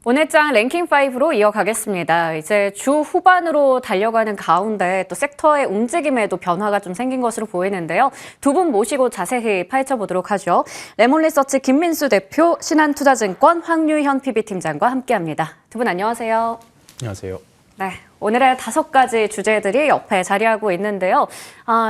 오늘 장 랭킹5로 이어가겠습니다. 이제 주 후반으로 달려가는 가운데 또 섹터의 움직임에도 변화가 좀 생긴 것으로 보이는데요. 두 분 모시고 자세히 파헤쳐보도록 하죠. 레몬리서치 김민수 대표, 신한투자증권 황유현 PB팀장과 함께합니다. 두 분 안녕하세요. 안녕하세요. 네, 오늘의 5가지 주제들이 옆에 자리하고 있는데요.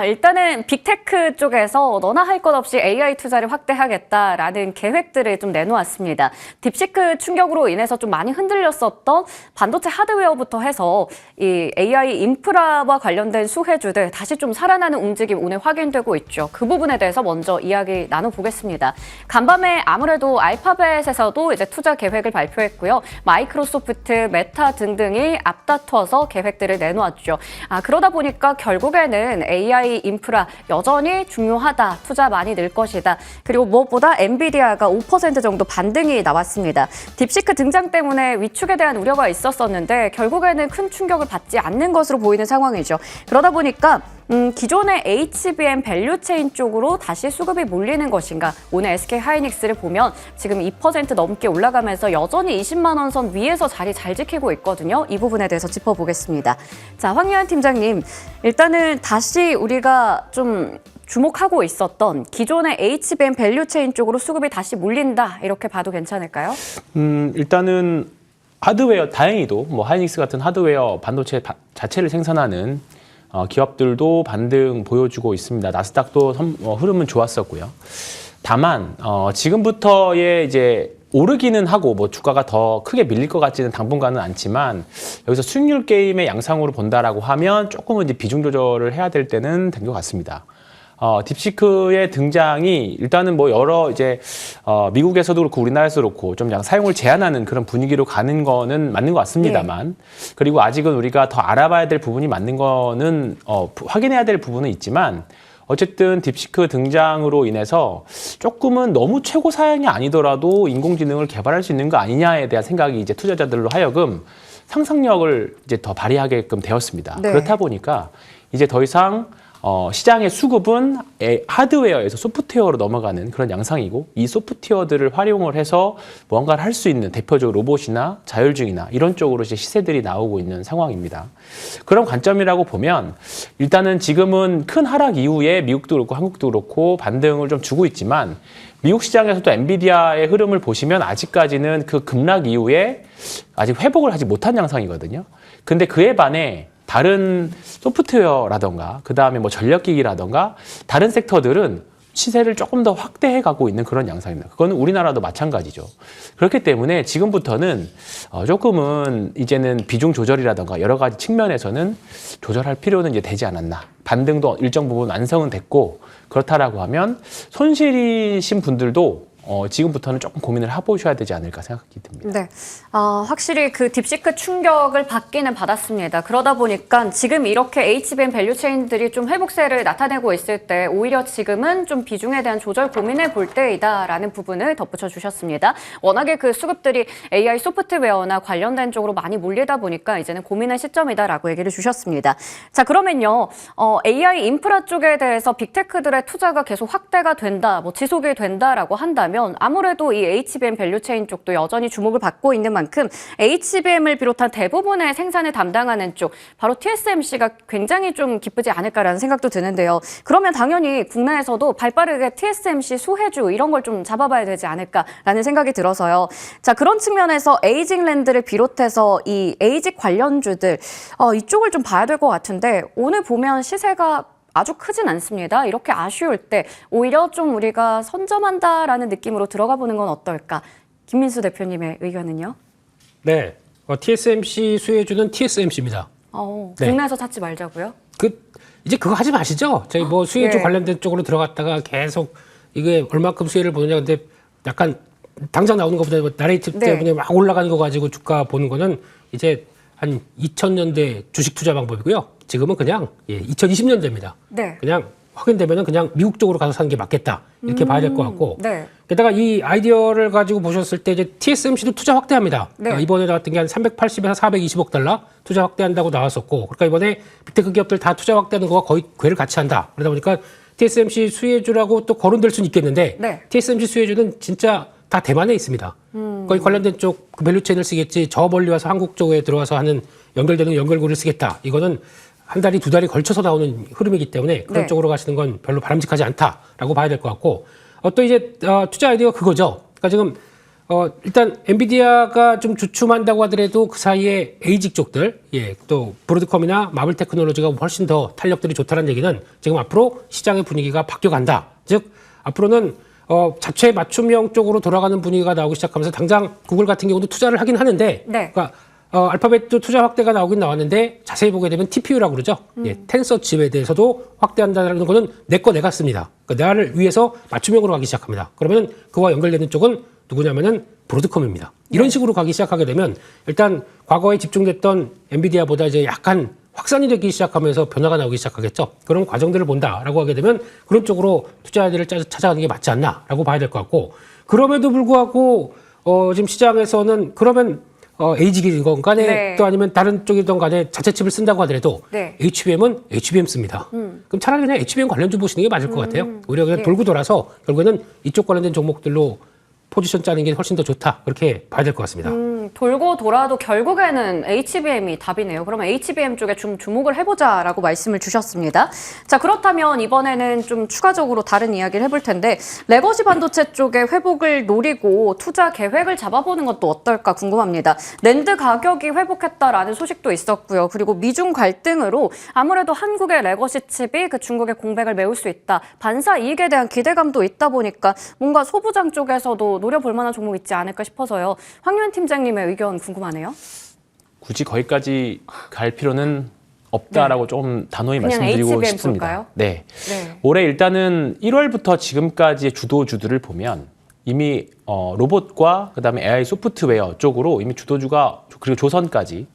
일단은 빅테크 쪽에서 너나 할 것 없이 AI 투자를 확대하겠다라는 계획들을 좀 내놓았습니다. 딥시크 충격으로 인해서 좀 많이 흔들렸었던 반도체 하드웨어부터 해서 이 AI 인프라와 관련된 수혜주들 다시 좀 살아나는 움직임 오늘 확인되고 있죠. 그 부분에 대해서 먼저 이야기 나눠보겠습니다. 간밤에 아무래도 알파벳에서도 이제 투자 계획을 발표했고요. 마이크로소프트, 메타 등등이 앞다퉈서 계획들을 내놓았죠. 그러다 보니까 결국에는 AI 인프라 여전히 중요하다. 투자 많이 늘 것이다. 그리고 무엇보다 엔비디아가 5% 정도 반등이 나왔습니다. 딥시크 등장 때문에 위축에 대한 우려가 있었었는데 결국에는 큰 충격을 받지 않는 것으로 보이는 상황이죠. 그러다 보니까 기존의 HBM 밸류체인 쪽으로 다시 수급이 몰리는 것인가. 오늘 SK하이닉스를 보면 지금 2% 넘게 올라가면서 여전히 20만 원 선 위에서 자리 잘 지키고 있거든요. 이 부분에 대해서 짚어보겠습니다. 자, 황유현 팀장님, 일단은 다시 우리가 좀 주목하고 있었던 기존의 HBM 밸류체인 쪽으로 수급이 다시 몰린다. 이렇게 봐도 괜찮을까요? 일단은 하드웨어, 다행히도 뭐 하이닉스 같은 하드웨어 반도체 자체를 생산하는 기업들도 반등 보여주고 있습니다. 나스닥도 흐름은 좋았었고요. 다만 지금부터의 이제 오르기는 하고 뭐 주가가 더 크게 밀릴 것 같지는 당분간은 않지만 여기서 수익률 게임의 양상으로 본다라고 하면 조금은 이제 비중 조절을 해야 될 때는 된 것 같습니다. 딥시크의 등장이 일단은 뭐 여러 이제 미국에서도 그렇고 우리나라에서도 그렇고 좀 약간 사용을 제한하는 그런 분위기로 가는 거는 맞는 것 같습니다만 그리고 아직은 우리가 더 알아봐야 될 부분이 맞는 거는 확인해야 될 부분은 있지만 어쨌든 딥시크 등장으로 인해서 조금은 너무 최고 사양이 아니더라도 인공지능을 개발할 수 있는 거 아니냐에 대한 생각이 이제 투자자들로 하여금 상상력을 이제 더 발휘하게끔 되었습니다. 네. 그렇다 보니까 이제 더 이상 시장의 수급은 하드웨어에서 소프트웨어로 넘어가는 그런 양상이고 이 소프트웨어들을 활용을 해서 뭔가를 할 수 있는 대표적으로 로봇이나 자율주행이나 이런 쪽으로 이제 시세들이 나오고 있는 상황입니다. 그런 관점이라고 보면 일단은 지금은 큰 하락 이후에 미국도 그렇고 한국도 그렇고 반등을 좀 주고 있지만 미국 시장에서도 엔비디아의 흐름을 보시면 아직까지는 그 급락 이후에 아직 회복을 하지 못한 양상이거든요. 근데 그에 반해 다른 소프트웨어라던가 그다음에 뭐 전력기기라던가 다른 섹터들은 시세를 조금 더 확대해 가고 있는 그런 양상입니다. 그거는 우리나라도 마찬가지죠. 그렇기 때문에 지금부터는 조금은 이제는 비중 조절이라던가 여러 가지 측면에서는 조절할 필요는 이제 되지 않았나. 반등도 일정 부분 완성은 됐고 그렇다라고 하면 손실이신 분들도 지금부터는 조금 고민을 해보셔야 되지 않을까 생각이 듭니다. 네, 확실히 그 딥시크 충격을 받기는 받았습니다. 그러다 보니까 지금 이렇게 HBM 밸류체인들이 좀 회복세를 나타내고 있을 때 오히려 지금은 좀 비중에 대한 조절 고민해 볼 때이다라는 부분을 덧붙여 주셨습니다. 워낙에 그 수급들이 AI 소프트웨어나 관련된 쪽으로 많이 몰리다 보니까 이제는 고민의 시점이다라고 얘기를 주셨습니다. 자, 그러면요, AI 인프라 쪽에 대해서 빅테크들의 투자가 계속 확대가 된다, 뭐 지속이 된다라고 한다면 아무래도 이 HBM 밸류체인 쪽도 여전히 주목을 받고 있는 만큼 HBM을 비롯한 대부분의 생산을 담당하는 쪽, 바로 TSMC가 굉장히 좀 기쁘지 않을까라는 생각도 드는데요. 그러면 당연히 국내에서도 발빠르게 TSMC 수혜주 이런 걸 좀 잡아봐야 되지 않을까라는 생각이 들어서요. 자, 그런 측면에서 에이징랜드를 비롯해서 이 에이직 관련주들 이쪽을 좀 봐야 될 것 같은데 오늘 보면 시세가 아주 크진 않습니다. 이렇게 아쉬울 때 오히려 좀 우리가 선점한다라는 느낌으로 들어가 보는 건 어떨까? 김민수 대표님의 의견은요? 네, TSMC 수혜주는 TSMC입니다. 네. 국내에서 찾지 말자고요? 이제 그거 하지 마시죠. 저희 뭐 수혜주 예. 관련된 쪽으로 들어갔다가 계속 이게 얼마큼 수혜를 보느냐. 근데 약간 당장 나오는 것보다 나레이티브 때문에 막 올라가는 거 가지고 주가 보는 거는 이제 한 2000년대 주식 투자 방법이고요. 지금은 그냥 2020년대입니다. 네. 그냥 확인되면은 그냥 미국 쪽으로 가서 사는 게 맞겠다. 이렇게 봐야 될 것 같고. 네. 게다가 이 아이디어를 가지고 보셨을 때 이제 TSMC도 투자 확대합니다. 네. 그러니까 이번에 나왔던 게 한 380에서 420억 달러 투자 확대한다고 나왔었고. 그러니까 이번에 빅테크 기업들 다 투자 확대하는 거와 거의 궤를 같이 한다. 그러다 보니까 TSMC 수혜주라고 또 거론될 수는 있겠는데 네. TSMC 수혜주는 진짜 다 대만에 있습니다. 거기 관련된 쪽그 밸류체인을 쓰겠지 저 멀리 와서 한국 쪽에 들어와서 하는 연결되는 연결고리를 쓰겠다. 이거는 한 달이 두 달이 걸쳐서 나오는 흐름이기 때문에 그런 네. 쪽으로 가시는 건 별로 바람직하지 않다라고 봐야 될 것 같고 또 이제 투자 아이디어가 그거죠. 그러니까 지금 일단 엔비디아가 좀 주춤한다고 하더라도 그 사이에 에이직 쪽들, 예, 또 브로드컴이나 마블 테크놀로지가 훨씬 더 탄력들이 좋다는 얘기는 지금 앞으로 시장의 분위기가 바뀌어간다. 즉 앞으로는 자체 맞춤형 쪽으로 돌아가는 분위기가 나오기 시작하면서 당장 구글 같은 경우도 투자를 하긴 하는데, 네. 그러니까 알파벳도 투자 확대가 나오긴 나왔는데 자세히 보게 되면 TPU라고 그러죠. 예, 텐서 칩에 대해서도 확대한다는 거는 내 거 내가 씁니다. 그러니까 나를 위해서 맞춤형으로 가기 시작합니다. 그러면 그와 연결되는 쪽은 누구냐면은 브로드컴입니다. 이런 식으로 가기 시작하게 되면 일단 과거에 집중됐던 엔비디아보다 이제 약간 확산이 되기 시작하면서 변화가 나오기 시작하겠죠. 그런 과정들을 본다라고 하게 되면 그런 쪽으로 투자 아이디어를 찾아가는 게 맞지 않나라고 봐야 될 것 같고, 그럼에도 불구하고 지금 시장에서는 그러면 에이직이건 간에 네. 또 아니면 다른 쪽이든 간에 자체 칩을 쓴다고 하더라도 네. HBM은 HBM 씁니다. 그럼 차라리 그냥 HBM 관련주 보시는 게 맞을 것 같아요. 오히려 그냥 네. 돌고 돌아서 결국에는 이쪽 관련된 종목들로 포지션 짜는 게 훨씬 더 좋다. 그렇게 봐야 될 것 같습니다. 돌고 돌아도 결국에는 HBM이 답이네요. 그러면 HBM 쪽에 좀 주목을 해보자라고 말씀을 주셨습니다. 자, 그렇다면 이번에는 좀 추가적으로 다른 이야기를 해볼 텐데, 레거시 반도체 쪽에 회복을 노리고 투자 계획을 잡아보는 것도 어떨까 궁금합니다. 낸드 가격이 회복했다라는 소식도 있었고요. 그리고 미중 갈등으로 아무래도 한국의 레거시 칩이 그 중국의 공백을 메울 수 있다. 반사 이익에 대한 기대감도 있다 보니까 뭔가 소부장 쪽에서도 노려볼 만한 종목 있지 않을까 싶어서요. 황유한 팀장님의 의견 궁금하네요. 굳이 거기까지 갈 필요는 없다라고 좀 단호히 그냥 말씀드리고 HBM 싶습니다. 볼까요? 네. 네. 올해 일단은 1월부터 지금까지의 주도주들을 보면 이미 로봇과 그다음에 AI 소프트웨어 쪽으로 이미 주도주가, 그리고 조선까지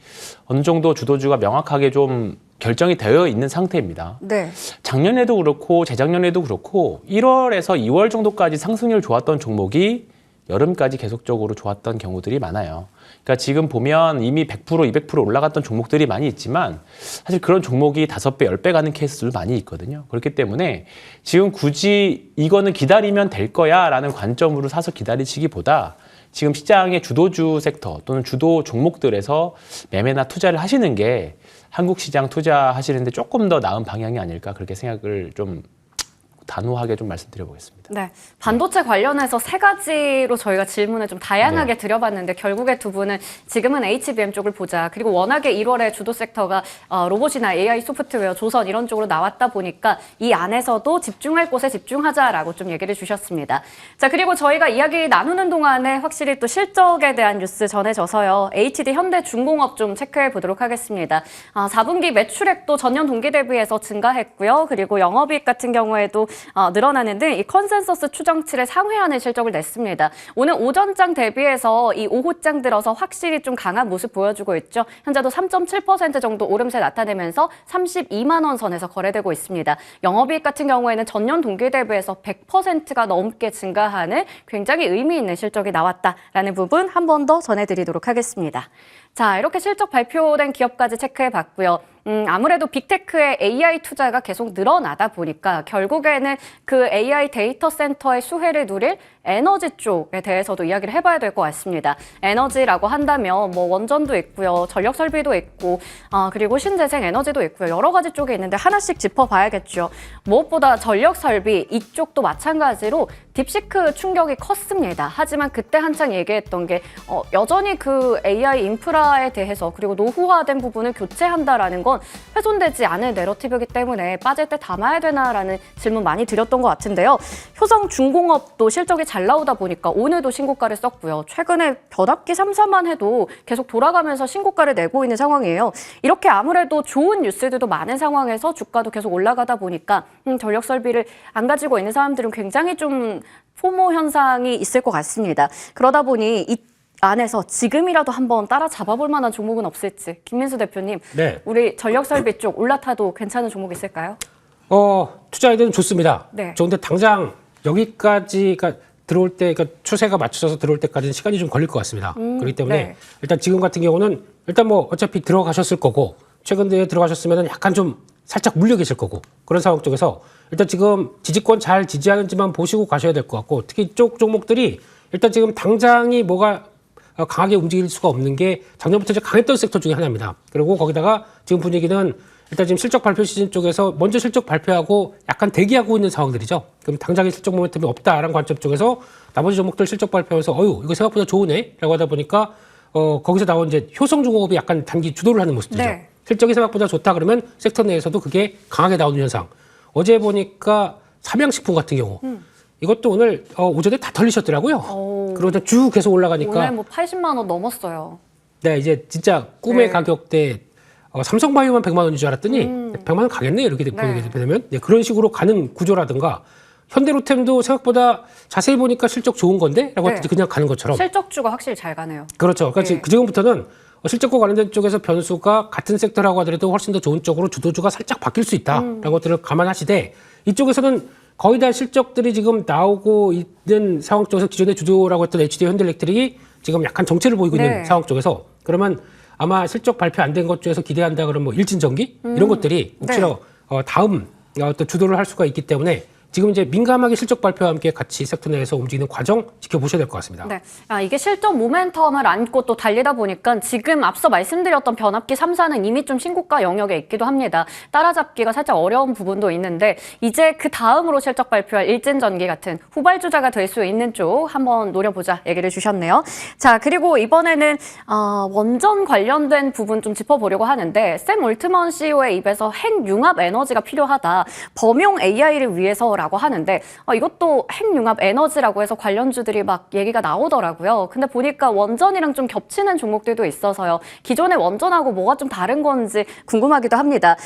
어느 정도 주도주가 명확하게 좀 결정이 되어 있는 상태입니다. 네. 작년에도 그렇고 재작년에도 그렇고 1월에서 2월 정도까지 상승률 좋았던 종목이 여름까지 계속적으로 좋았던 경우들이 많아요. 그러니까 지금 보면 이미 100%, 200% 올라갔던 종목들이 많이 있지만 사실 그런 종목이 5배, 10배 가는 케이스도 많이 있거든요. 그렇기 때문에 지금 굳이 이거는 기다리면 될 거야 라는 관점으로 사서 기다리시기보다 지금 시장의 주도주 섹터 또는 주도 종목들에서 매매나 투자를 하시는 게 한국 시장 투자하시는데 조금 더 나은 방향이 아닐까, 그렇게 생각을 좀 단호하게 좀 말씀드려보겠습니다. 네, 반도체 관련해서 세 가지로 저희가 질문을 좀 다양하게 드려봤는데 결국에 두 분은 지금은 HBM 쪽을 보자. 그리고 워낙에 1월에 주도 섹터가 로봇이나 AI 소프트웨어, 조선 이런 쪽으로 나왔다 보니까 이 안에서도 집중할 곳에 집중하자라고 좀 얘기를 주셨습니다. 자, 그리고 저희가 이야기 나누는 동안에 확실히 또 실적에 대한 뉴스 전해져서요. HD 현대중공업 좀 체크해 보도록 하겠습니다. 4분기 매출액도 전년 동기 대비해서 증가했고요. 그리고 영업이익 같은 경우에도 늘어나는데 이 컨센서스 추정치를 상회하는 실적을 냈습니다. 오늘 오전장 대비해서 이 오후장 들어서 확실히 좀 강한 모습 보여주고 있죠. 현재도 3.7% 정도 오름세 나타내면서 32만 원 선에서 거래되고 있습니다. 영업이익 같은 경우에는 전년 동기 대비해서 100%가 넘게 증가하는 굉장히 의미 있는 실적이 나왔다라는 부분 한 번 더 전해드리도록 하겠습니다. 자, 이렇게 실적 발표된 기업까지 체크해봤고요. 아무래도 빅테크의 AI 투자가 계속 늘어나다 보니까 결국에는 그 AI 데이터 센터의 수혜를 누릴 에너지 쪽에 대해서도 이야기를 해봐야 될 것 같습니다. 에너지라고 한다면 뭐 원전도 있고요, 전력 설비도 있고, 그리고 신재생 에너지도 있고요. 여러 가지 쪽이 있는데 하나씩 짚어봐야겠죠. 무엇보다 전력 설비 이쪽도 마찬가지로 딥시크 충격이 컸습니다. 하지만 그때 한창 얘기했던 게 여전히 그 AI 인프라에 대해서 그리고 노후화된 부분을 교체한다라는 건 훼손되지 않을 내러티브이기 때문에 빠질 때 담아야 되나라는 질문 많이 드렸던 것 같은데요. 효성중공업도 실적이 잘 나오다 보니까 오늘도 신고가를 썼고요. 최근에 변압기 3사만 해도 계속 돌아가면서 신고가를 내고 있는 상황이에요. 이렇게 아무래도 좋은 뉴스들도 많은 상황에서 주가도 계속 올라가다 보니까 전력 설비를 안 가지고 있는 사람들은 굉장히 좀 포모 현상이 있을 것 같습니다. 그러다 보니 이 안에서 지금이라도 한번 따라잡아볼 만한 종목은 없을지. 김민수 대표님, 네. 우리 전력 설비 쪽 올라타도 괜찮은 종목 있을까요? 투자 아이디어는 좋습니다. 네. 좋은데 당장 여기까지가 들어올 때, 그러니까 추세가 맞춰져서 들어올 때까지는 시간이 좀 걸릴 것 같습니다. 그렇기 때문에 네. 일단 지금 같은 경우는 일단 뭐 어차피 들어가셨을 거고 최근에 들어가셨으면 약간 좀 살짝 물려 계실 거고 그런 상황 쪽에서 일단 지금 지지권 잘 지지하는지만 보시고 가셔야 될 것 같고 특히 이쪽 종목들이 일단 지금 당장이 뭐가 강하게 움직일 수가 없는 게 작년부터 이제 강했던 섹터 중에 하나입니다. 그리고 거기다가 지금 분위기는 일단 지금 실적 발표 시즌 쪽에서 먼저 실적 발표하고 약간 대기하고 있는 상황들이죠. 그럼 당장의 실적 모멘텀이 없다라는 관점 쪽에서 나머지 종목들 실적 발표하면서 이거 생각보다 좋으네 라고 하다 보니까 거기서 나온 이제 효성중공업이 약간 단기 주도를 하는 모습들이죠. 네. 실적이 생각보다 좋다 그러면 섹터 내에서도 그게 강하게 나오는 현상. 어제 보니까 삼양식품 같은 경우 이것도 오늘 오전에 다 털리셨더라고요. 그러고 쭉 계속 올라가니까 오늘 뭐 80만 원 넘었어요. 네, 이제 진짜 꿈의 네. 가격대 삼성바이오만 100만 원인 줄 알았더니 100만 원 가겠네 이렇게 보게 되면 그런 식으로 가는 구조라든가 현대로템도 생각보다 자세히 보니까 실적 좋은 건데 라고 네. 했더니 그냥 가는 것처럼 실적주가 확실히 잘 가네요. 그렇죠. 그러니까 네. 그 지금부터는 실적과 관련된 쪽에서 변수가 같은 섹터라고 하더라도 훨씬 더 좋은 쪽으로 주도주가 살짝 바뀔 수 있다라는 것들을 감안하시되 이쪽에서는 거의 다 실적들이 지금 나오고 있는 상황 쪽에서 기존의 주도라고 했던 HD 현대일렉트릭이 지금 약간 정체를 보이고 네. 있는 상황 쪽에서 그러면 아마 실적 발표 안 된 것 중에서 기대한다 그러면 뭐 일진전기 이런 것들이 혹시나 다음 어떤 주도를 할 수가 있기 때문에 지금 이제 민감하게 실적 발표와 함께 같이 섹터 내에서 움직이는 과정 지켜보셔야 될 것 같습니다. 네. 이게 실적 모멘텀을 안고 또 달리다 보니까 지금 앞서 말씀드렸던 변압기 3사는 이미 좀 신고가 영역에 있기도 합니다. 따라잡기가 살짝 어려운 부분도 있는데 이제 그 다음으로 실적 발표할 일진전기 같은 후발주자가 될 수 있는 쪽 한번 노려보자 얘기를 주셨네요. 자, 그리고 이번에는 원전 관련된 부분 좀 짚어보려고 하는데 샘 올트먼 CEO의 입에서 핵융합 에너지가 필요하다. 범용 AI를 위해서 라고 하는데 이것도 핵융합 에너지라고 해서 관련주들이 막 얘기가 나오더라고요. 근데 보니까 원전이랑 좀 겹치는 종목들도 있어서요. 기존의 원전하고 뭐가 좀 다른 건지 궁금하기도 합니다.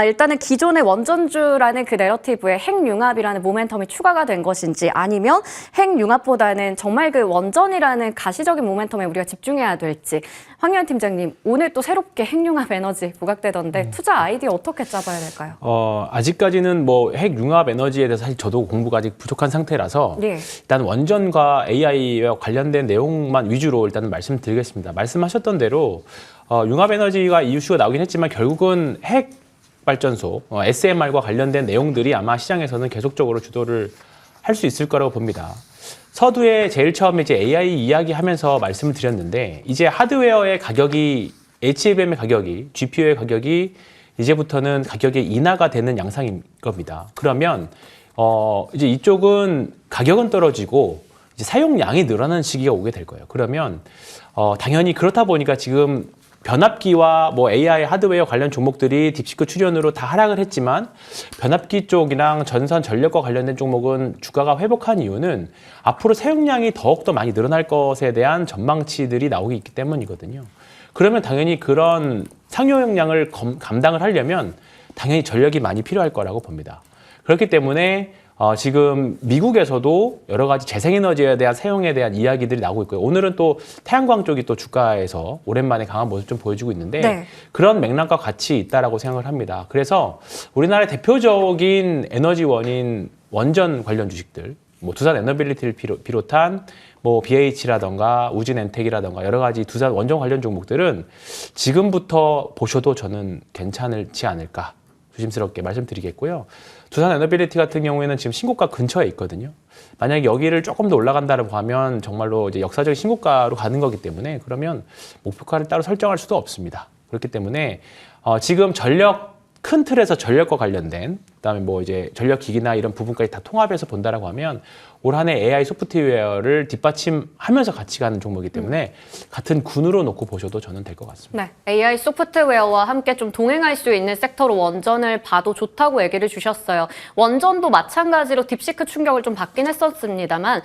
일단은 기존의 원전주라는 그 내러티브에 핵융합이라는 모멘텀이 추가가 된 것인지 아니면 핵융합보다는 정말 그 원전이라는 가시적인 모멘텀에 우리가 집중해야 될지 황교안 팀장님 오늘 또 새롭게 핵융합 에너지 부각되던데 투자 아이디어 어떻게 짜봐야 될까요? 아직까지는 뭐 핵융합 에너지에 대해서 사실 저도 공부가 아직 부족한 상태라서 네. 일단 원전과 AI와 관련된 내용만 위주로 일단 말씀드리겠습니다. 말씀하셨던 대로 융합 에너지가 이슈가 나오긴 했지만 결국은 핵 발전소 SMR과 관련된 내용들이 아마 시장에서는 계속적으로 주도를 할 수 있을 거라고 봅니다. 서두에 제일 처음에 이제 AI 이야기하면서 말씀을 드렸는데 이제 하드웨어의 가격이 HBM의 가격이 GPU의 가격이 이제부터는 가격이 인하가 되는 양상인 겁니다. 그러면 이제 이쪽은 가격은 떨어지고 이제 사용량이 늘어나는 시기가 오게 될 거예요. 그러면 당연히 그렇다 보니까 지금 변압기와 뭐 AI 하드웨어 관련 종목들이 딥시크 출현으로 다 하락을 했지만 변압기 쪽이랑 전선 전력과 관련된 종목은 주가가 회복한 이유는 앞으로 사용량이 더욱더 많이 늘어날 것에 대한 전망치들이 나오기 있기 때문이거든요. 그러면 당연히 그런 상용량을 감당을 하려면 당연히 전력이 많이 필요할 거라고 봅니다. 그렇기 때문에 지금 미국에서도 여러 가지 재생에너지에 대한 사용에 대한 이야기들이 나오고 있고요. 오늘은 또 태양광 쪽이 또 주가에서 오랜만에 강한 모습 좀 보여주고 있는데 네. 그런 맥락과 같이 있다라고 생각을 합니다. 그래서 우리나라의 대표적인 에너지원인 원전 관련 주식들, 뭐 두산 에너빌리티를 비롯한 뭐 BH라던가 우진엔텍이라던가 여러 가지 두산 원전 관련 종목들은 지금부터 보셔도 저는 괜찮지 않을까 조심스럽게 말씀드리겠고요. 두산 에너빌리티 같은 경우에는 지금 신고가 근처에 있거든요. 만약에 여기를 조금 더 올라간다고 하면 정말로 이제 역사적인 신고가로 가는 거기 때문에 그러면 목표가를 따로 설정할 수도 없습니다. 그렇기 때문에 지금 큰 틀에서 전력과 관련된 그다음에 뭐 이제 전력 기기나 이런 부분까지 다 통합해서 본다라고 하면 올 한 해 AI 소프트웨어를 뒷받침하면서 같이 가는 종목이기 때문에 같은 군으로 놓고 보셔도 저는 될 것 같습니다. 네, AI 소프트웨어와 함께 좀 동행할 수 있는 섹터로 원전을 봐도 좋다고 얘기를 주셨어요. 원전도 마찬가지로 딥시크 충격을 좀 받긴 했었습니다만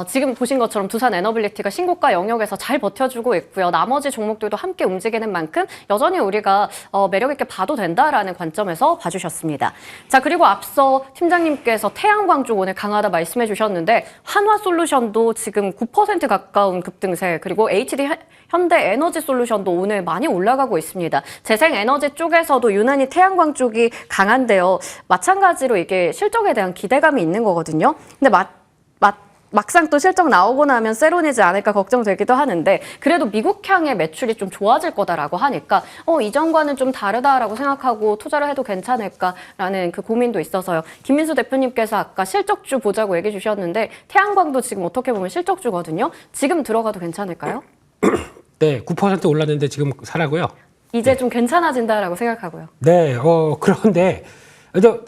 지금 보신 것처럼 두산 에너빌리티가 신고가 영역에서 잘 버텨주고 있고요. 나머지 종목들도 함께 움직이는 만큼 여전히 우리가 매력 있게 봐도 된다라는 관점에서 봐주셨습니다. 자, 그리고 앞서 팀장님께서 태양광 쪽 오늘 강하다 말씀해 주셨는데 한화솔루션도 지금 9% 가까운 급등세, 그리고 HD 현대에너지솔루션도 오늘 많이 올라가고 있습니다. 재생에너지 쪽에서도 유난히 태양광 쪽이 강한데요. 마찬가지로 이게 실적에 대한 기대감이 있는 거거든요. 근데 막상 또 실적 나오고 나면 세론이지 않을까 걱정되기도 하는데 그래도 미국향의 매출이 좀 좋아질 거다라고 하니까 이전과는 좀 다르다라고 생각하고 투자를 해도 괜찮을까라는 그 고민도 있어서요. 김민수 대표님께서 아까 실적주 보자고 얘기해 주셨는데 태양광도 지금 어떻게 보면 실적주거든요. 지금 들어가도 괜찮을까요? 네, 9% 올랐는데 지금 사라고요. 이제 좀 괜찮아진다라고 생각하고요. 네, 그런데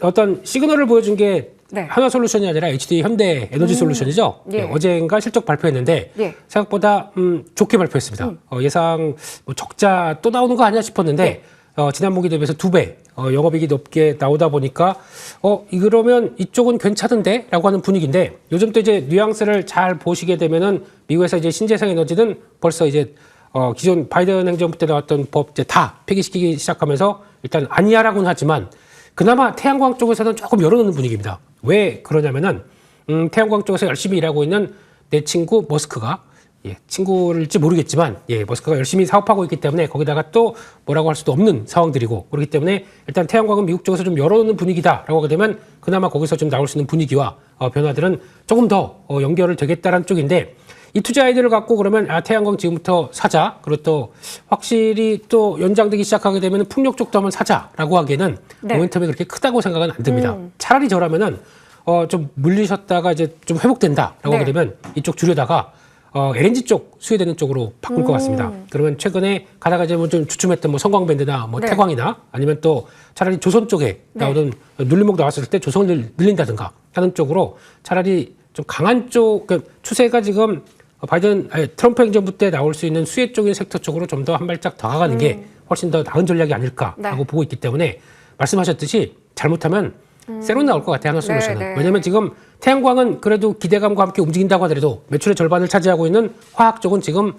어떤 시그널을 보여준 게 네. 한화솔루션이 아니라 HD 현대 에너지 솔루션이죠. 예. 네, 어제인가 실적 발표했는데 예. 생각보다 예상 발표했습니다. 예상 뭐 적자 또 나오는 거 아니야 싶었는데 지난 분기 대비해서 2배 영업이익이 높게 나오다 보니까 이러면 이쪽은 괜찮은데라고 하는 분위기인데 요즘 또 이제 뉘앙스를 잘 보시게 되면은 미국에서 이제 신재생 에너지는 벌써 이제 기존 바이든 행정부 때 나왔던 법 이제 다 폐기시키기 시작하면서 일단 아니야라고는 하지만 그나마 태양광 쪽에서는 조금 열어놓는 분위기입니다. 왜 그러냐면은 태양광 쪽에서 열심히 일하고 있는 내 친구 머스크가 친구일지 모르겠지만 머스크가 열심히 사업하고 있기 때문에 거기다가 또 뭐라고 할 수도 없는 상황들이고 그렇기 때문에 일단 태양광은 미국 쪽에서 좀 열어놓는 분위기다라고 하게 되면 그나마 거기서 좀 나올 수 있는 분위기와 변화들은 조금 더 연결을 되겠다라는 쪽인데 이 투자 아이디어를 갖고 그러면 태양광 지금부터 사자 그리고 또 확실히 또 연장되기 시작하게 되면 풍력 쪽도 한번 사자라고 하기에는 네. 모멘텀이 그렇게 크다고 생각은 안 듭니다. 차라리 저라면은 좀 물리셨다가 이제 좀 회복된다라고 네. 하게 되면 이쪽 줄여다가 LNG 쪽 수혜되는 쪽으로 바꿀 것 같습니다. 그러면 최근에 가다가 이제 좀 주춤했던 뭐 성광밴드나 뭐 네. 태광이나 아니면 또 차라리 조선 쪽에 나오는 눌림목 나왔을 때 조선을 늘린다든가 하는 쪽으로 차라리 좀 강한 쪽 그러니까 추세가 지금 트럼프 행정부 때 나올 수 있는 수혜 쪽인 섹터 쪽으로 좀 더 한 발짝 더 가는 게 훨씬 더 나은 전략이 아닐까라고 네. 보고 있기 때문에 말씀하셨듯이 잘못하면 세론 나올 것 같아요. 한화솔루션은. 네, 네. 왜냐하면 지금 태양광은 그래도 기대감과 함께 움직인다고 하더라도 매출의 절반을 차지하고 있는 화학 쪽은 지금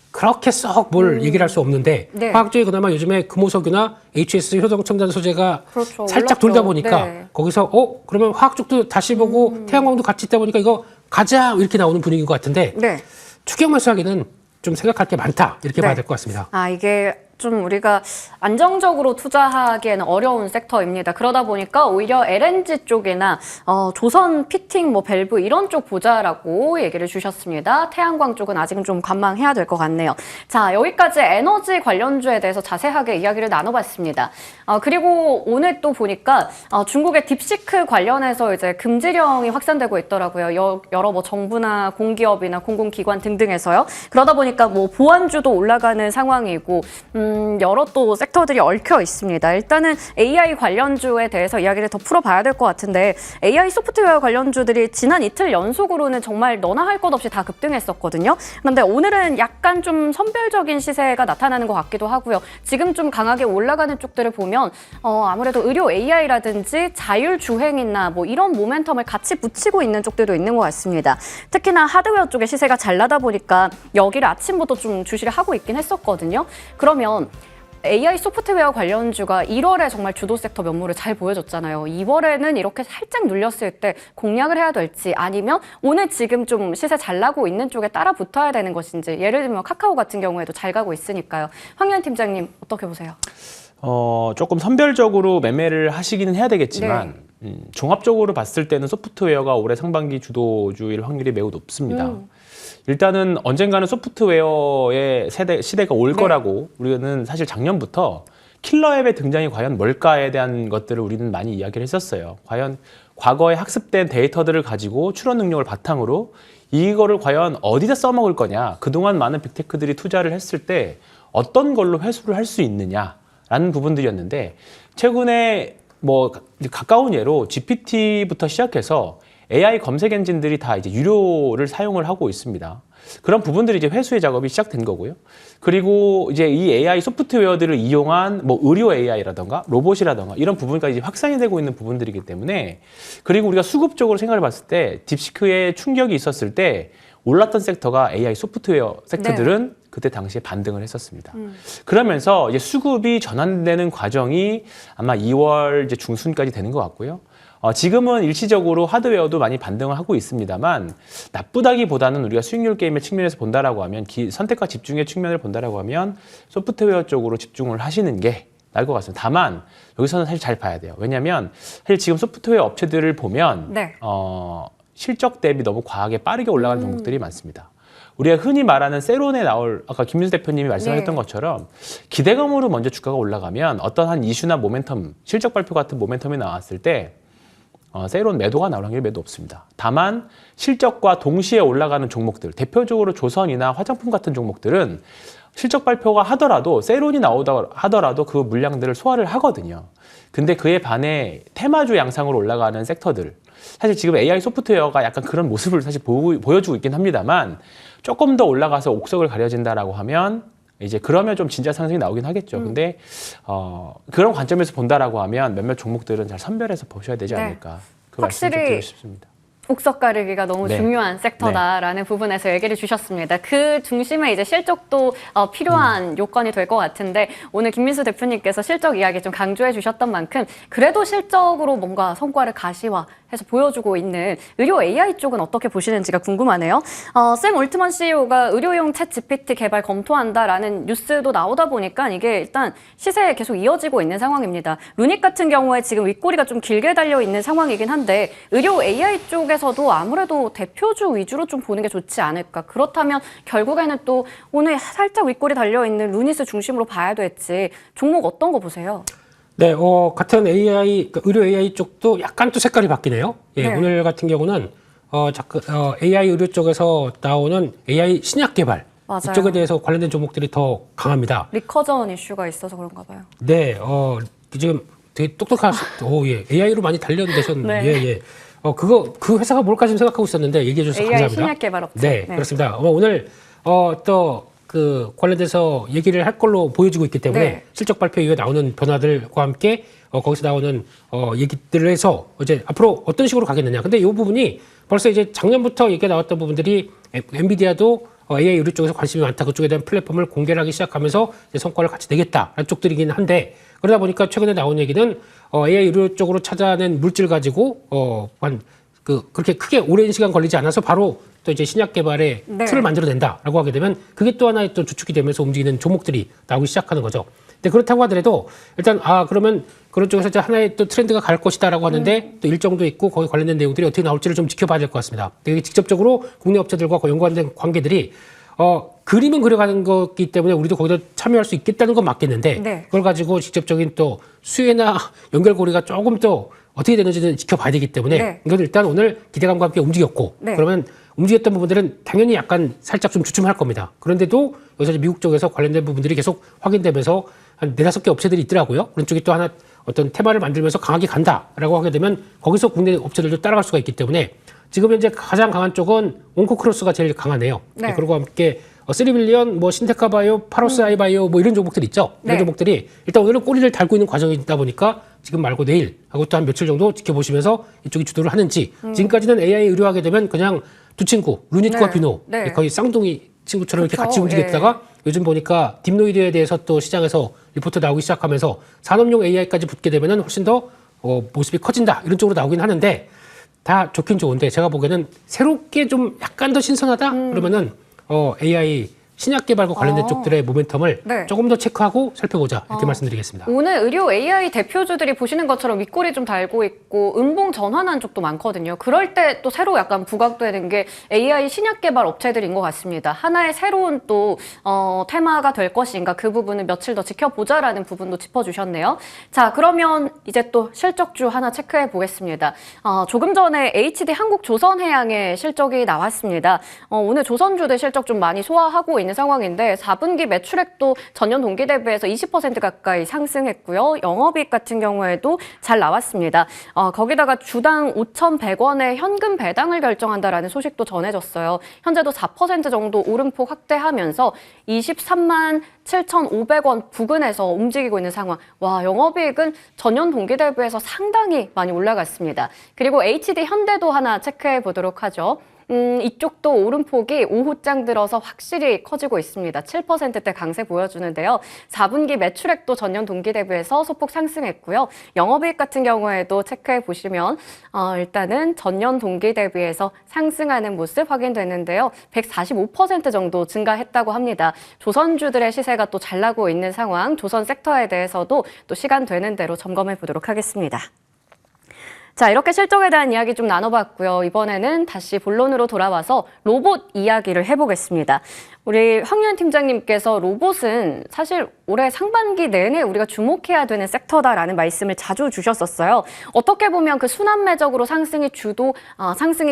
그렇게 썩 뭘 얘기를 할 수 없는데 네. 화학 쪽이 그나마 요즘에 금호석유나 HS 효동첨단 소재가 그렇죠. 살짝 올랐죠. 돌다 보니까 네. 거기서 그러면 화학 쪽도 다시 보고 태양광도 같이 있다 보니까 이거 가자 이렇게 나오는 분위기인 것 같은데 네. 추격 매수하기는 좀 생각할 게 많다 이렇게 네. 봐야 될 것 같습니다. 이게 좀 우리가 안정적으로 투자하기에는 어려운 섹터입니다. 그러다 보니까 오히려 LNG 쪽이나 조선 피팅, 뭐 밸브 이런 쪽 보자라고 얘기를 주셨습니다. 태양광 쪽은 아직은 좀 관망해야 될 것 같네요. 자, 여기까지 에너지 관련주에 대해서 자세하게 이야기를 나눠봤습니다. 그리고 오늘 또 보니까 중국의 딥시크 관련해서 이제 금지령이 확산되고 있더라고요. 여러 뭐 정부나 공기업이나 공공기관 등등에서요. 그러다 보니까 뭐 보안주도 올라가는 상황이고 여러 또 섹터들이 얽혀 있습니다. 일단은 AI 관련주에 대해서 이야기를 더 풀어봐야 될 것 같은데 AI 소프트웨어 관련주들이 지난 이틀 연속으로는 정말 너나 할 것 없이 다 급등했었거든요. 그런데 오늘은 약간 좀 선별적인 시세가 나타나는 것 같기도 하고요. 지금 좀 강하게 올라가는 쪽들을 보면 아무래도 의료 AI라든지 자율주행이나 뭐 이런 모멘텀을 같이 붙이고 있는 쪽들도 있는 것 같습니다. 특히나 하드웨어 쪽의 시세가 잘 나다 보니까 여기를 아침부터 좀 주시를 하고 있긴 했었거든요. 그러면 AI 소프트웨어 관련주가 1월에 정말 주도 섹터 면모를 잘 보여줬잖아요. 2월에는 이렇게 살짝 눌렸을 때 공략을 해야 될지 아니면 오늘 지금 좀 시세 잘 나고 있는 쪽에 따라 붙어야 되는 것인지 예를 들면 카카오 같은 경우에도 잘 가고 있으니까요. 황현 팀장님 어떻게 보세요? 조금 선별적으로 매매를 하시기는 해야 되겠지만 종합적으로 봤을 때는 소프트웨어가 올해 상반기 주도주일 확률이 매우 높습니다. 일단은 언젠가는 소프트웨어의 시대가 올 거라고 우리는 사실 작년부터 킬러 앱의 등장이 과연 뭘까에 대한 것들을 우리는 많이 이야기를 했었어요. 과연 과거에 학습된 데이터들을 가지고 추론 능력을 바탕으로 이거를 과연 어디다 써먹을 거냐, 그동안 많은 빅테크들이 투자를 했을 때 어떤 걸로 회수를 할 수 있느냐라는 부분들이었는데 최근에 뭐 가까운 예로 GPT부터 시작해서 AI 검색 엔진들이 다 이제 유료를 사용을 하고 있습니다. 그런 부분들이 이제 회수의 작업이 시작된 거고요. 그리고 이제 이 AI 소프트웨어들을 이용한 뭐 의료 AI라던가 로봇이라던가 이런 부분까지 이제 확산이 되고 있는 부분들이기 때문에 그리고 우리가 수급적으로 생각을 봤을 때 딥시크에 충격이 있었을 때 올랐던 섹터가 AI 소프트웨어 섹터들은 그때 당시에 반등을 했었습니다. 그러면서 이제 수급이 전환되는 과정이 아마 2월 이제 중순까지 되는 것 같고요. 지금은 일시적으로 하드웨어도 많이 반등을 하고 있습니다만 나쁘다기보다는 우리가 수익률 게임의 측면에서 본다라고 하면 선택과 집중의 측면을 본다라고 하면 소프트웨어 쪽으로 집중을 하시는 게 나을 것 같습니다. 다만 여기서는 사실 잘 봐야 돼요. 왜냐하면 사실 지금 소프트웨어 업체들을 보면 실적 대비 너무 과하게 빠르게 올라가는 종목들이 많습니다. 우리가 흔히 말하는 세론에 나올 아까 김민수 대표님이 말씀하셨던 것처럼 기대감으로 먼저 주가가 올라가면 어떤 한 이슈나 모멘텀, 실적 발표 같은 모멘텀이 나왔을 때 세론 매도가 나올 확률이 매도 없습니다. 다만 실적과 동시에 올라가는 종목들, 대표적으로 조선이나 화장품 같은 종목들은 실적 발표가 하더라도 세론이 나오다 하더라도 그 물량들을 소화를 하거든요. 근데 그에 반해 테마주 양상으로 올라가는 섹터들, 사실 지금 AI 소프트웨어가 약간 그런 모습을 사실 보여주고 있긴 합니다만 조금 더 올라가서 옥석을 가려진다라고 하면 이제 그러면 좀 진짜 상승이 나오긴 하겠죠. 근데 그런 관점에서 본다라고 하면 몇몇 종목들은 잘 선별해서 보셔야 되지 않을까. 그 말씀 좀 드리고 싶습니다. 옥석 가르기가 너무 네. 중요한 섹터다라는 부분에서 얘기를 주셨습니다. 그 중심에 이제 실적도 필요한 요건이 될 것 같은데 오늘 김민수 대표님께서 실적 이야기 좀 강조해 주셨던 만큼 그래도 실적으로 뭔가 성과를 가시화해서 보여주고 있는 의료 AI 쪽은 어떻게 보시는지가 궁금하네요. 샘 올트먼 CEO가 의료용 챗 GPT 개발 검토한다라는 뉴스도 나오다 보니까 이게 일단 시세에 계속 이어지고 있는 상황입니다. 루닉 같은 경우에 지금 윗꼬리가 좀 길게 달려 있는 상황이긴 한데 의료 AI 쪽에서도 아무래도 대표주 위주로 좀 보는 게 좋지 않을까. 그렇다면 결국에는 또 오늘 살짝 윗꼬리 달려 있는 루닛을 중심으로 봐야 될지 종목 어떤 거 보세요? 네, 같은 AI, 의료 AI 쪽도 약간 또 색깔이 바뀌네요. 예, 네. 오늘 같은 경우는, AI 의료 쪽에서 나오는 AI 신약 개발. 맞아요. 이쪽에 대해서 관련된 종목들이 더 강합니다. 리커전 이슈가 있어서 그런가 봐요. 네, 지금 되게 예, AI로 많이 단련되셨는데, 네. 예. 그 회사가 뭘까 좀 생각하고 있었는데, 얘기해 주셔서 AI 감사합니다. 신약 개발 업체. 네, 그렇습니다. 오늘, 그 관련돼서 얘기를 할 걸로 보여지고 있기 때문에 네. 실적 발표 이후에 나오는 변화들과 함께 거기서 나오는 얘기들을 해서 이제 앞으로 어떤 식으로 가겠느냐. 근데 이 부분이 벌써 이제 작년부터 얘기가 나왔던 부분들이 엔비디아도 AI 의료 쪽에서 관심이 많다. 그쪽에 대한 플랫폼을 공개를 하기 시작하면서 이제 성과를 같이 내겠다라는 쪽들이긴 한데 그러다 보니까 최근에 나온 얘기는 AI 의료 쪽으로 찾아낸 물질 가지고 그렇게 크게 오랜 시간 걸리지 않아서 바로 또 이제 신약 개발의 네. 툴을 만들어낸다라고 하게 되면 그게 또 하나의 또 주축이 되면서 움직이는 종목들이 나오기 시작하는 거죠. 근데 그렇다고 하더라도 일단 그러면 그런 쪽에서 이제 하나의 또 트렌드가 갈 것이다라고 하는데 또 일정도 있고 거기 관련된 내용들이 어떻게 나올지를 좀 지켜봐야 될 것 같습니다. 되게 직접적으로 국내 업체들과 연관된 관계들이 그림은 그려가는 거기 때문에 우리도 거기다 참여할 수 있겠다는 건 맞겠는데 네. 그걸 가지고 직접적인 또 수혜나 연결고리가 조금 또 어떻게 되는지는 지켜봐야 되기 때문에 네. 이건 일단 오늘 기대감과 함께 움직였고 네. 그러면 움직였던 부분들은 당연히 약간 살짝 좀 주춤할 겁니다. 그런데도 여기서 미국 쪽에서 관련된 부분들이 계속 확인되면서 한 4-5개 업체들이 있더라고요. 그런 쪽이 또 하나 어떤 테마를 만들면서 강하게 간다라고 하게 되면 거기서 국내 업체들도 따라갈 수가 있기 때문에 지금 현재 가장 강한 쪽은 온코크로스가 제일 강하네요. 네. 그리고 함께 3빌리언, 신테카바이오, 파로스 아이바이오 이런 종목들 있죠. 이런 네. 종목들이 일단 오늘은 꼬리를 달고 있는 과정이다 보니까 지금 말고 내일 하고 또 한 며칠 정도 지켜보시면서 이쪽이 주도를 하는지 지금까지는 AI 의료하게 되면 그냥 두 친구 루닛과 네. 비노 네. 거의 쌍둥이 친구처럼 이렇게 그렇죠. 같이 움직였다가 요즘 보니까 딥노이드에 대해서 또 시장에서 리포트 나오기 시작하면서 산업용 AI까지 붙게 되면은 훨씬 더 모습이 커진다 이런 쪽으로 나오긴 하는데 다 좋긴 좋은데 제가 보기에는 새롭게 좀 약간 더 신선하다 그러면은 AI 신약 개발과 관련된 쪽들의 모멘텀을 네. 조금 더 체크하고 살펴보자 이렇게 말씀드리겠습니다. 오늘 의료 AI 대표주들이 보시는 것처럼 윗꼬리 좀 달고 있고 음봉 전환한 쪽도 많거든요. 그럴 때 또 새로 약간 부각되는 게 AI 신약 개발 업체들인 것 같습니다. 하나의 새로운 또 테마가 될 것인가 그 부분은 며칠 더 지켜보자라는 부분도 짚어주셨네요. 자, 그러면 이제 또 실적주 하나 체크해 보겠습니다. 조금 전에 HD 한국조선해양의 실적이 나왔습니다. 오늘 조선주들 실적 좀 많이 소화하고 있는 상황인데 4분기 매출액도 전년 동기 대비해서 20% 가까이 상승했고요. 영업이익 같은 경우에도 잘 나왔습니다. 거기다가 주당 5,100원의 현금 배당을 결정한다라는 소식도 전해졌어요. 현재도 4% 정도 오름폭 확대하면서 23만 7,500원 부근에서 움직이고 있는 상황. 와, 영업이익은 전년 동기 대비해서 상당히 많이 올라갔습니다. 그리고 HD 현대도 하나 체크해 보도록 하죠. 이쪽도 오름폭이 오후장 들어서 확실히 커지고 있습니다. 7%대 강세 보여주는데요. 4분기 매출액도 전년 동기 대비해서 소폭 상승했고요. 영업이익 같은 경우에도 체크해 보시면 일단은 전년 동기 대비해서 상승하는 모습 확인되는데요. 145% 정도 증가했다고 합니다. 조선주들의 시세가 또 잘 나고 있는 상황, 조선 섹터에 대해서도 또 시간 되는 대로 점검해 보도록 하겠습니다. 자, 이렇게 실적에 대한 이야기 좀 나눠봤고요. 이번에는 다시 본론으로 돌아와서 로봇 이야기를 해보겠습니다. 우리 황유한 팀장님께서 로봇은 사실 올해 상반기 내내 우리가 주목해야 되는 섹터다라는 말씀을 자주 주셨었어요. 어떻게 보면 그 순환매적으로 상승이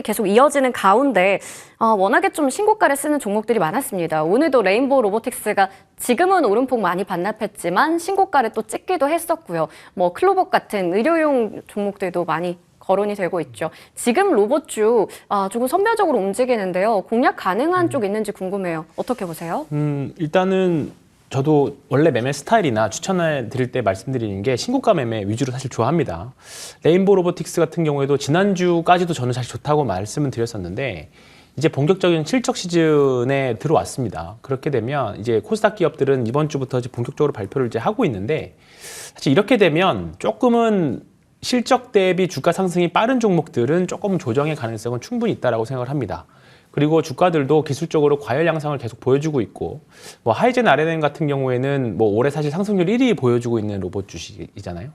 계속 이어지는 가운데 워낙에 좀 신고가를 쓰는 종목들이 많았습니다. 오늘도 레인보우 로보틱스가 지금은 오름폭 많이 반납했지만 신고가를 또 찍기도 했었고요. 뭐 클로버 같은 의료용 종목들도 많이 거론이 되고 있죠. 지금 로봇주 조금 선별적으로 움직이는데요. 공략 가능한 쪽 있는지 궁금해요. 어떻게 보세요? 일단은 저도 원래 매매 스타일이나 추천을 드릴 때 말씀드리는 게 신고가 매매 위주로 사실 좋아합니다. 레인보우 로보틱스 같은 경우에도 지난주까지도 저는 사실 좋다고 말씀을 드렸었는데 이제 본격적인 실적 시즌에 들어왔습니다. 그렇게 되면 이제 코스닥 기업들은 이번 주부터 이제 본격적으로 발표를 이제 하고 있는데 사실 이렇게 되면 조금은 실적 대비 주가 상승이 빠른 종목들은 조금 조정의 가능성은 충분히 있다라고 생각을 합니다. 그리고 주가들도 기술적으로 과열 양상을 계속 보여주고 있고, 뭐 하이젠 RNN 같은 경우에는 뭐 올해 사실 상승률 1위 보여주고 있는 로봇 주식이잖아요.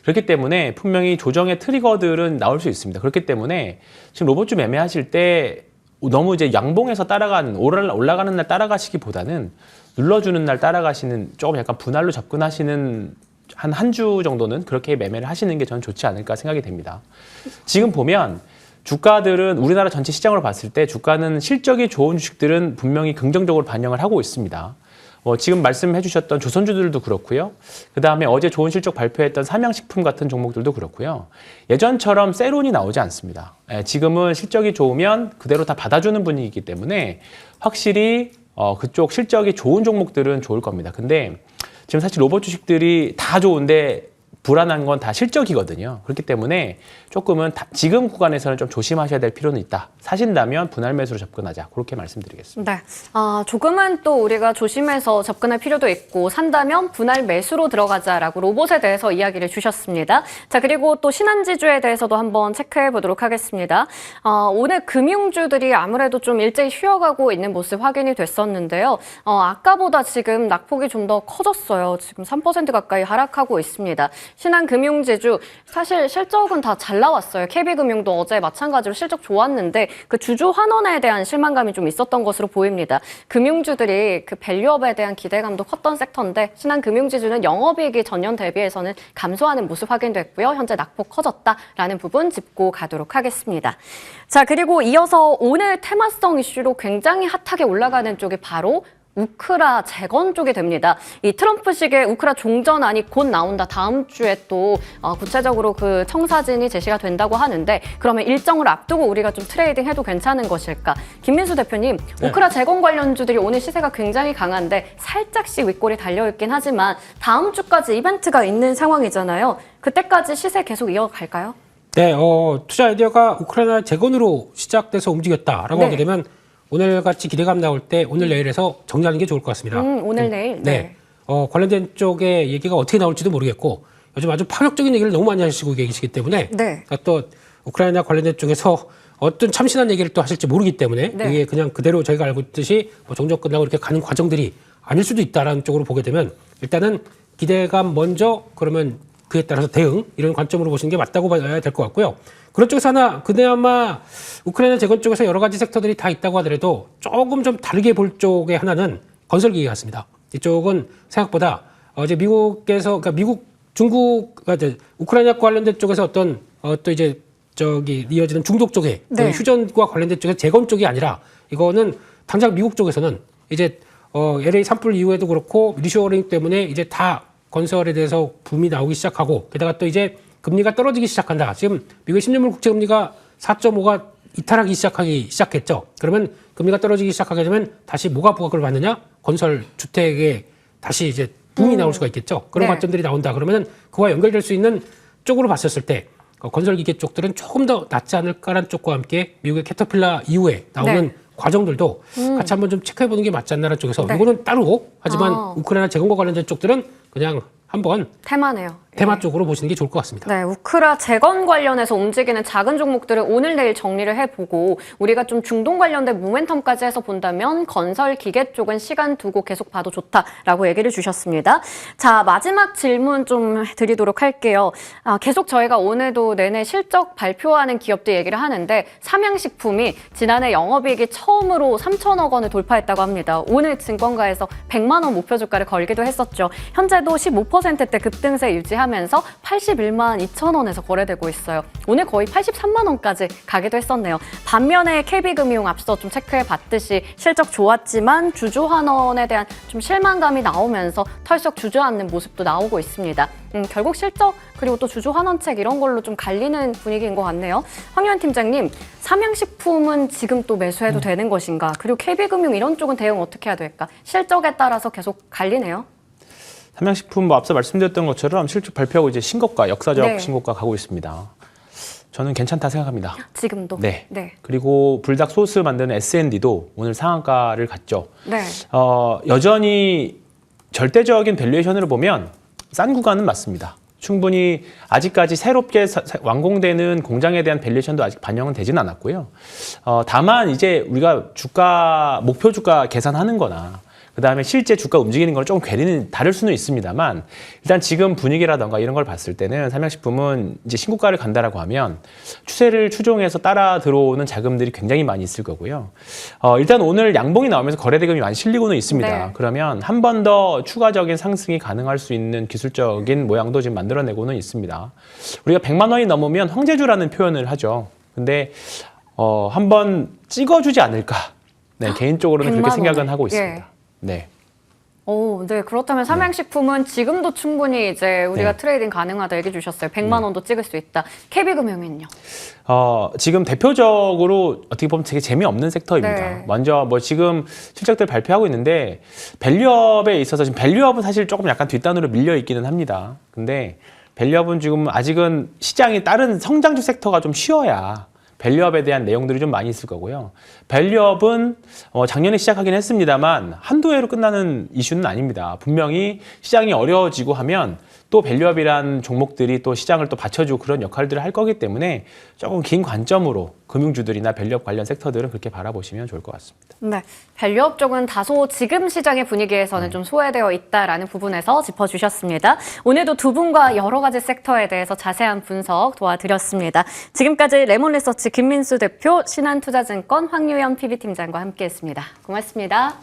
그렇기 때문에 분명히 조정의 트리거들은 나올 수 있습니다. 그렇기 때문에 지금 로봇주 매매하실 때 너무 이제 양봉에서 따라가는 올라가는 날 따라가시기보다는 눌러주는 날 따라가시는 조금 약간 분할로 접근하시는 한 주 정도는 그렇게 매매를 하시는 게 저는 좋지 않을까 생각이 됩니다. 지금 보면 주가들은 우리나라 전체 시장으로 봤을 때 주가는 실적이 좋은 주식들은 분명히 긍정적으로 반영을 하고 있습니다. 지금 말씀해 주셨던 조선주들도 그렇고요. 그다음에 어제 좋은 실적 발표했던 삼양식품 같은 종목들도 그렇고요. 예전처럼 세론이 나오지 않습니다. 지금은 실적이 좋으면 그대로 다 받아주는 분위기이기 때문에 확실히 그쪽 실적이 좋은 종목들은 좋을 겁니다. 근데 지금 사실 로봇 주식들이 다 좋은데 불안한 건 다 실적이거든요. 그렇기 때문에 조금은 지금 구간에서는 좀 조심하셔야 될 필요는 있다. 사신다면 분할 매수로 접근하자. 그렇게 말씀드리겠습니다. 네, 조금은 또 우리가 조심해서 접근할 필요도 있고 산다면 분할 매수로 들어가자라고 로봇에 대해서 이야기를 주셨습니다. 자, 그리고 또 신한지주에 대해서도 한번 체크해 보도록 하겠습니다. 오늘 금융주들이 아무래도 좀 일제히 쉬어가고 있는 모습 확인이 됐었는데요. 아까보다 지금 낙폭이 좀 더 커졌어요. 지금 3% 가까이 하락하고 있습니다. 신한금융지주 사실 실적은 다 잘 나왔어요. KB금융도 어제 마찬가지로 실적 좋았는데 그 주주 환원에 대한 실망감이 좀 있었던 것으로 보입니다. 금융주들이 그 밸류업에 대한 기대감도 컸던 섹터인데 신한금융지주는 영업이익이 전년 대비해서는 감소하는 모습 확인됐고요. 현재 낙폭 커졌다라는 부분 짚고 가도록 하겠습니다. 자, 그리고 이어서 오늘 테마성 이슈로 굉장히 핫하게 올라가는 쪽이 바로 우크라 재건 쪽이 됩니다. 이 트럼프식의 우크라 종전안이 곧 나온다. 다음 주에 또 구체적으로 그 청사진이 제시가 된다고 하는데 그러면 일정을 앞두고 우리가 좀 트레이딩 해도 괜찮은 것일까? 김민수 대표님, 우크라 재건 관련주들이 오늘 시세가 굉장히 강한데 살짝씩 윗골이 달려있긴 하지만 다음 주까지 이벤트가 있는 상황이잖아요. 그때까지 시세 계속 이어갈까요? 네, 투자 아이디어가 우크라이나 재건으로 시작돼서 움직였다라고 하게 되면 오늘같이 기대감 나올 때 오늘 내일에서 정리하는 게 좋을 것 같습니다. 오늘 내일? 네. 관련된 쪽의 얘기가 어떻게 나올지도 모르겠고 요즘 아주 파격적인 얘기를 너무 많이 하시고 계시기 때문에 그러니까 또 우크라이나 관련된 쪽에서 어떤 참신한 얘기를 또 하실지 모르기 때문에 이게 그냥 그대로 저희가 알고 있듯이 뭐 정적 끝나고 이렇게 가는 과정들이 아닐 수도 있다라는 쪽으로 보게 되면 일단은 기대감 먼저 그러면 그에 따라서 대응 이런 관점으로 보시는 게 맞다고 봐야 될 것 같고요. 그런 쪽에서 하나 그나마 우크라이나 재건 쪽에서 여러 가지 섹터들이 다 있다고 하더라도 조금 좀 다르게 볼 쪽에 하나는 건설기계 같습니다. 이쪽은 생각보다 이제 미국에서 그러니까 미국 중국 우크라이나 관련된 쪽에서 어떤 또 이제 저기 이어지는 중독 쪽에 휴전과 관련된 쪽에 재건 쪽이 아니라 이거는 당장 미국 쪽에서는 이제 LA 산불 이후에도 그렇고 리쇼어링 때문에 이제 다 건설에 대해서 붐이 나오기 시작하고 게다가 또 이제 금리가 떨어지기 시작한다. 지금 미국의 10년물 국채 금리가 4.5가 이탈하기 시작했죠. 그러면 금리가 떨어지기 시작하게 되면 다시 뭐가 부각을 받느냐? 건설 주택에 다시 이제 붐이 나올 수가 있겠죠. 그런 관점들이 나온다. 그러면 그와 연결될 수 있는 쪽으로 봤었을 때 건설기계 쪽들은 조금 더 낫지 않을까라는 쪽과 함께 미국의 캐터필라 이후에 나오는 과정들도 같이 한번 좀 체크해보는 게 맞지 않나라는 쪽에서 이거는 따로 하지만 우크라이나 재건과 관련된 쪽들은 그냥 한번 테마네요. 테마 쪽으로 보시는 게 좋을 것 같습니다. 네, 우크라 재건 관련해서 움직이는 작은 종목들을 오늘 내일 정리를 해보고 우리가 좀 중동 관련된 모멘텀까지 해서 본다면 건설 기계 쪽은 시간 두고 계속 봐도 좋다라고 얘기를 주셨습니다. 자, 마지막 질문 좀 드리도록 할게요. 계속 저희가 오늘도 내내 실적 발표하는 기업들 얘기를 하는데 삼양식품이 지난해 영업이익이 처음으로 3천억 원을 돌파했다고 합니다. 오늘 증권가에서 100만 원 목표 주가를 걸기도 했었죠. 현재도 15%대 급등세 유지하면서 81만 2천 원에서 거래되고 있어요. 오늘 거의 83만 원까지 가기도 했었네요. 반면에 KB금융 앞서 좀 체크해 봤듯이 실적 좋았지만 주주환원에 대한 좀 실망감이 나오면서 털썩 주저앉는 모습도 나오고 있습니다. 결국 실적 그리고 또 주주환원책 이런 걸로 좀 갈리는 분위기인 것 같네요. 황유한 팀장님, 삼양식품은 지금 또 매수해도 되는 것인가? 그리고 KB금융 이런 쪽은 대응 어떻게 해야 될까? 실적에 따라서 계속 갈리네요. 삼양식품 뭐 앞서 말씀드렸던 것처럼 실적 발표하고 이제 신고가, 역사적 네. 신고가 가고 있습니다. 저는 괜찮다 생각합니다. 지금도? 네. 네. 그리고 불닭 소스 만드는 S&D도 오늘 상한가를 갔죠. 네. 여전히 절대적인 밸류에이션으로 보면 싼 구간은 맞습니다. 충분히 아직까지 새롭게 완공되는 공장에 대한 밸류에이션도 아직 반영은 되지는 않았고요. 다만 이제 우리가 목표 주가 계산하는 거나 그다음에 실제 주가 움직이는 걸 조금 괴리는 다를 수는 있습니다만 일단 지금 분위기라던가 이런 걸 봤을 때는 삼양식품은 이제 신고가를 간다라고 하면 추세를 추종해서 따라 들어오는 자금들이 굉장히 많이 있을 거고요. 일단 오늘 양봉이 나오면서 거래대금이 많이 실리고는 있습니다. 네. 그러면 한 번 더 추가적인 상승이 가능할 수 있는 기술적인 모양도 지금 만들어내고는 있습니다. 우리가 100만 원이 넘으면 황제주라는 표현을 하죠. 근데 한번 찍어주지 않을까. 네, 개인적으로는 그렇게 100만 생각은 원에. 하고 예. 있습니다. 네. 네. 그렇다면 삼양식품은 지금도 충분히 이제 우리가 네. 트레이딩 가능하다 얘기해 주셨어요. 100만 원도 찍을 수 있다. KB금융은요? 지금 대표적으로 어떻게 보면 되게 재미없는 섹터입니다. 네. 먼저 뭐 지금 실적들 발표하고 있는데 밸류업에 있어서 지금 밸류업은 사실 조금 약간 뒷단으로 밀려 있기는 합니다. 근데 밸류업은 지금 아직은 시장이 다른 성장주 섹터가 좀 쉬어야 밸류업에 대한 내용들이 좀 많이 있을 거고요. 밸류업은 작년에 시작하긴 했습니다만 한두 해로 끝나는 이슈는 아닙니다. 분명히 시장이 어려워지고 하면 또 밸류업이란 종목들이 또 시장을 또 받쳐주고 그런 역할들을 할 거기 때문에 조금 긴 관점으로 금융주들이나 밸류업 관련 섹터들은 그렇게 바라보시면 좋을 것 같습니다. 네. 밸류업 쪽은 다소 지금 시장의 분위기에서는 좀 소외되어 있다라는 부분에서 짚어주셨습니다. 오늘도 두 분과 여러 가지 섹터에 대해서 자세한 분석 도와드렸습니다. 지금까지 레몬리서치 김민수 대표, 신한투자증권 황유연 PB팀장과 함께했습니다. 고맙습니다.